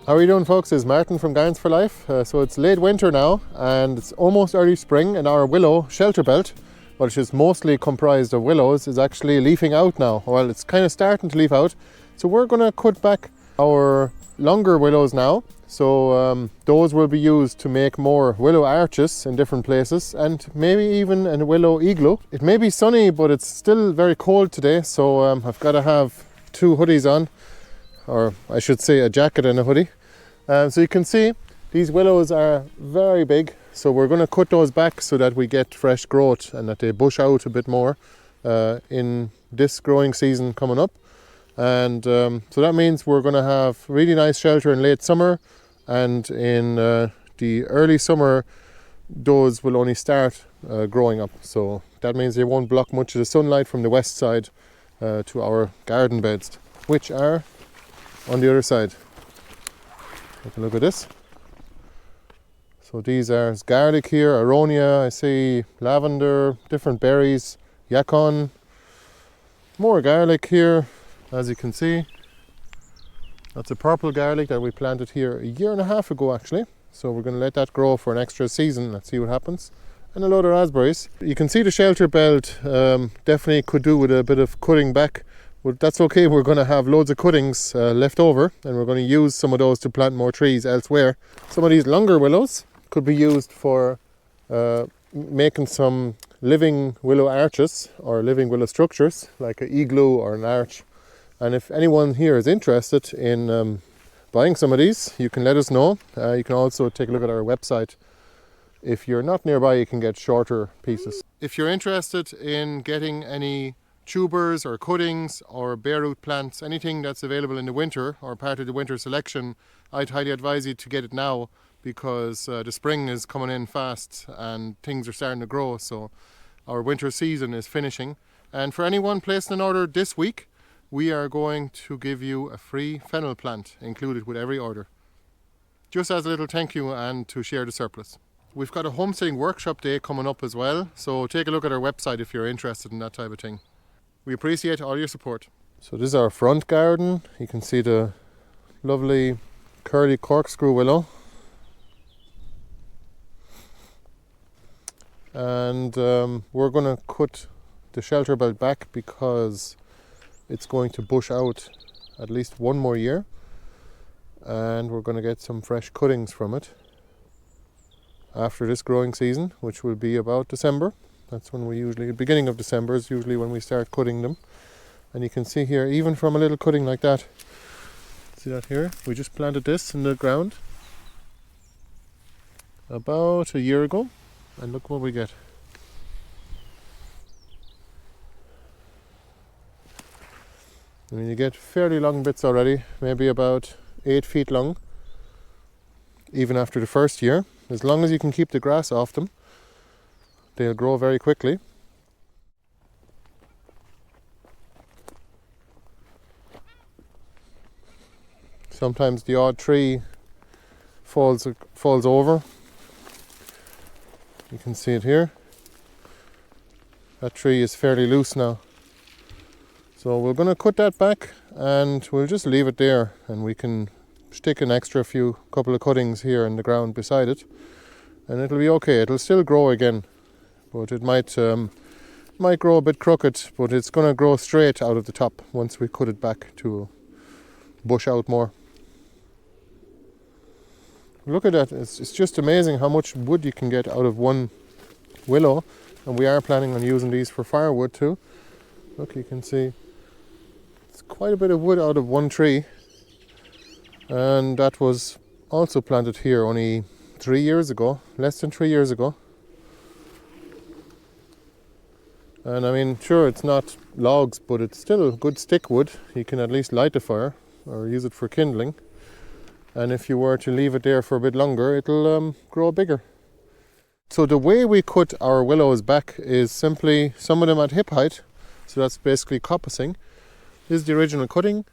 How are you doing, folks? It's Martin from Gardens for Life. So it's late winter now and it's almost early spring, and our willow Shelterbelt, which is mostly comprised of willows, is actually leafing out now. Well, it's kind of starting to leaf out. So we're going to cut back our longer willows now. So those will be used to make more willow arches in different places, and maybe even a willow igloo. It may be sunny, but it's still very cold today, so I've got to have two hoodies on, or I should say a jacket and a hoodie. So you can see these willows are very big, so we're going to cut those back so that we get fresh growth and that they bush out a bit more in this growing season coming up. And so that means we're going to have really nice shelter in late summer, and in the early summer those will only start growing up. So that means they won't block much of the sunlight from the west side to our garden beds, which are on the other side. Take a look at this. So these are garlic here, aronia, I see lavender, different berries, yacon, more garlic here, as you can see. That's a purple garlic that we planted here a year and a half ago actually. So we're going to let that grow for an extra season. Let's see what happens. And a load of raspberries. You can see the Shelterbelt definitely could do with a bit of cutting back. But that's okay, we're going to have loads of cuttings left over, and we're going to use some of those to plant more trees elsewhere. Some of these longer willows could be used for making some living willow arches or living willow structures, like an igloo or an arch. And if anyone here is interested in buying some of these, you can let us know. You can also take a look at our website. If you're not nearby, you can get shorter pieces. If you're interested in getting any tubers or cuttings or bare root plants, anything that's available in the winter or part of the winter selection, I'd highly advise you to get it now, because the spring is coming in fast and things are starting to grow. So our winter season is finishing, and for anyone placing an order this week, we are going to give you a free fennel plant included with every order, just as a little thank you and to share the surplus. We've got a homesteading workshop day coming up as well, so take a look at our website if you're interested in that type of thing. We appreciate all your support. So this is our front garden. You can see the lovely curly corkscrew willow. And we're going to cut the Shelterbelt back because it's going to bush out at least one more year. And we're going to get some fresh cuttings from it after this growing season, which will be about December. That's when we usually, the beginning of December is usually when we start cutting them. And you can see here, even from a little cutting like that, see that here? We just planted this in the ground about a year ago, and look what we get. I mean, you get fairly long bits already, maybe about 8 feet long, even after the first year. As long as you can keep the grass off them, they'll grow very quickly. Sometimes the odd tree falls over. You can see it here. That tree is fairly loose now. So we're going to cut that back and we'll just leave it there, and we can stick an extra couple of cuttings here in the ground beside it, and it'll be okay. It'll still grow again, but it might grow a bit crooked, but it's going to grow straight out of the top once we cut it back to bush out more. Look at that, it's just amazing how much wood you can get out of one willow, and we are planning on using these for firewood too. Look, you can see it's quite a bit of wood out of one tree, and that was also planted here only 3 years ago, less than 3 years ago. And I mean, sure, it's not logs, but it's still good stick wood. You can at least light the fire or use it for kindling. And if you were to leave it there for a bit longer, it'll grow bigger. So the way we cut our willows back is simply, some of them at hip height, so that's basically coppicing. This is the original cutting,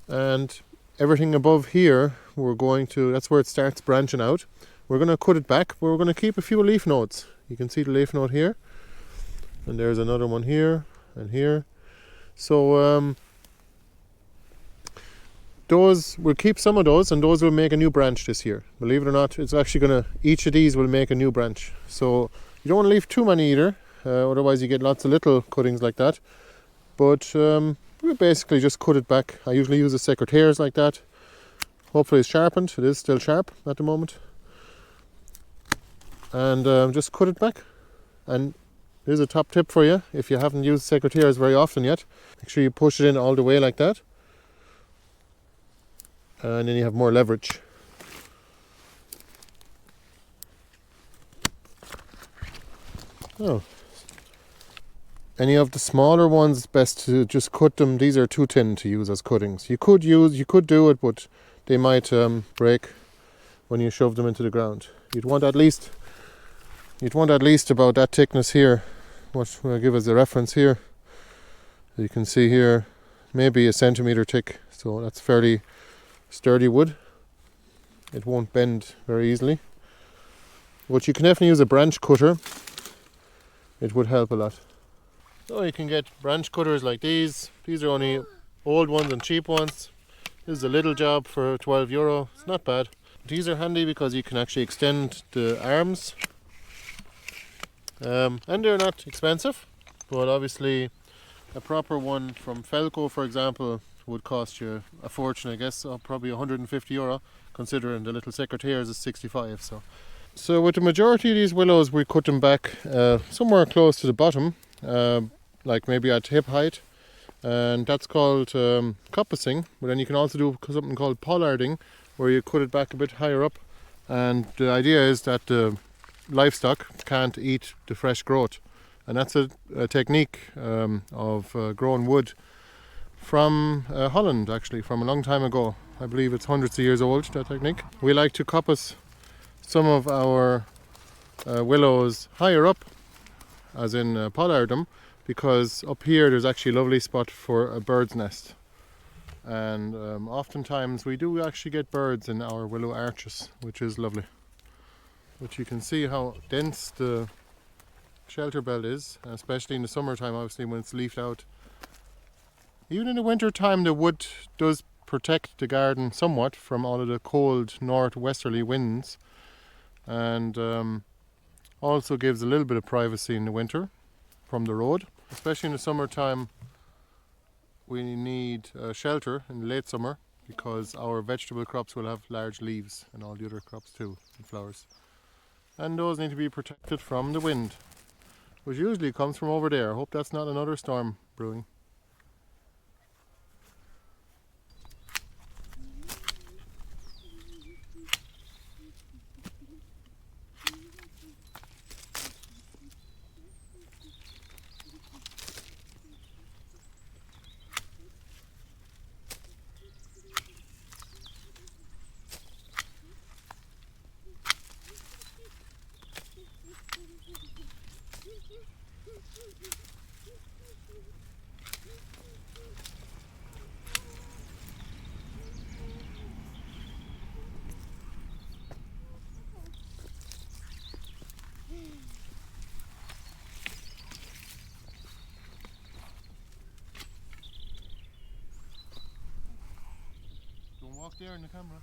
and everything above here, that's where it starts branching out. We're going to cut it back, but we're going to keep a few leaf nodes. You can see the leaf node here, and there's another one here and here. So those, we'll keep some of those, and those will make a new branch this year. Believe it or not, it's actually gonna, each of these will make a new branch. So you don't want to leave too many either, otherwise you get lots of little cuttings like that. But we basically just cut it back. I usually use the secateurs like that. Hopefully it's sharpened. It is still sharp at the moment. And just cut it back. And here's a top tip for you if you haven't used secateurs very often yet. Make sure you push it in all the way like that. And then you have more leverage. Oh. Any of the smaller ones, it's best to just cut them. These are too thin to use as cuttings. You could do it, but they might break when you shove them into the ground. You'd want at least about that thickness here. What I'll give as a reference here. You can see here, maybe a centimeter thick. So that's fairly sturdy wood. It won't bend very easily. But you can definitely use a branch cutter. It would help a lot. So you can get branch cutters like these. These are only old ones and cheap ones. This is a little job for €12. It's not bad. These are handy because you can actually extend the arms. And they're not expensive. But obviously a proper one from Felco, for example, would cost you a fortune, I guess. Probably €150, considering the little secateurs is 65. So with the majority of these willows, we cut them back somewhere close to the bottom. Like maybe at hip height, and that's called coppicing. But then you can also do something called pollarding, where you cut it back a bit higher up, and the idea is that the livestock can't eat the fresh growth, and that's a technique of growing wood from Holland, actually, from a long time ago. I believe it's hundreds of years old, that technique. We like to coppice some of our willows higher up, as in pollard them, because up here there's actually a lovely spot for a bird's nest. And oftentimes we do actually get birds in our willow arches, which is lovely. But you can see how dense the Shelterbelt is, especially in the summertime, obviously, when it's leafed out. Even in the winter time, the wood does protect the garden somewhat from all of the cold northwesterly winds, and also gives a little bit of privacy in the winter from the road. Especially in the summertime, we need shelter in the late summer, because our vegetable crops will have large leaves, and all the other crops too, and flowers. And those need to be protected from the wind, which usually comes from over there. I hope that's not another storm brewing. Walk there in the camera.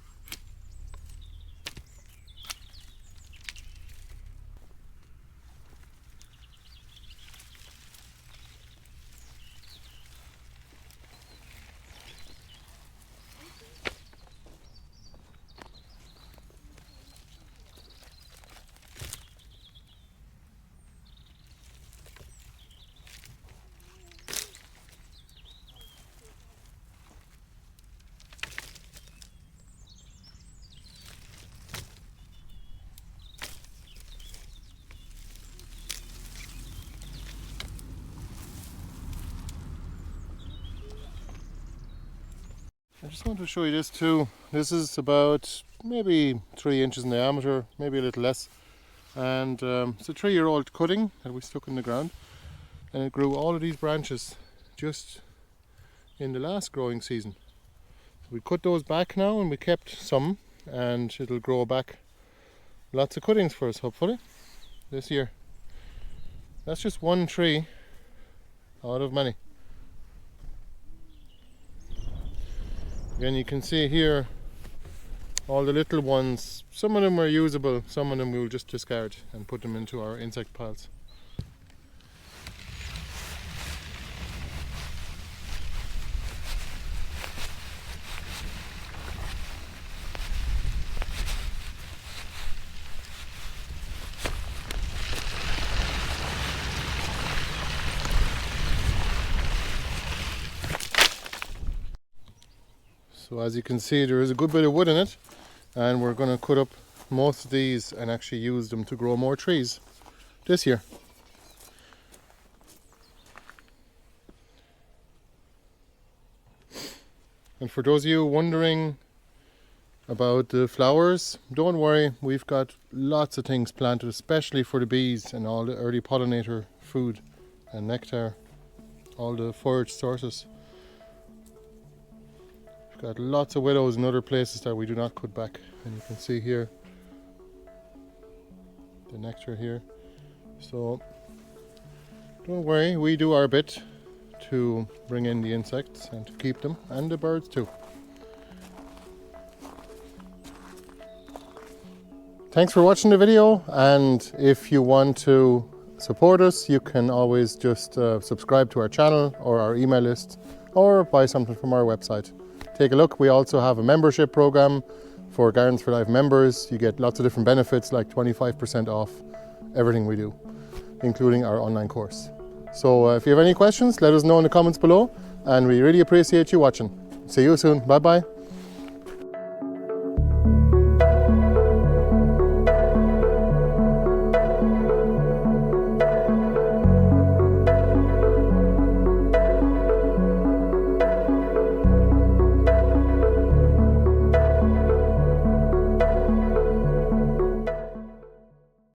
I just want to show you this too. This is about maybe 3 inches in diameter, maybe a little less. And it's a 3-year-old cutting that we stuck in the ground. And it grew all of these branches just in the last growing season. We cut those back now, and we kept some, and it'll grow back lots of cuttings for us, hopefully, this year. That's just one tree out of many. Again, you can see here all the little ones. Some of them are usable, some of them we'll just discard and put them into our insect piles. So as you can see, there is a good bit of wood in it, and we're going to cut up most of these and actually use them to grow more trees this year. And for those of you wondering about the flowers, don't worry, we've got lots of things planted, especially for the bees and all the early pollinator food and nectar, all the forage sources. We've got lots of willows in other places that we do not cut back, and you can see here the nectar here. So don't worry, we do our bit to bring in the insects and to keep them, and the birds too. Thanks for watching the video, and if you want to support us, you can always just subscribe to our channel or our email list, or buy something from our website. Take a look. We also have a membership program for Gardens for Life members. You get lots of different benefits, like 25% off everything we do, including our online course. So if you have any questions, let us know in the comments below, and we really appreciate you watching. See you soon. Bye bye.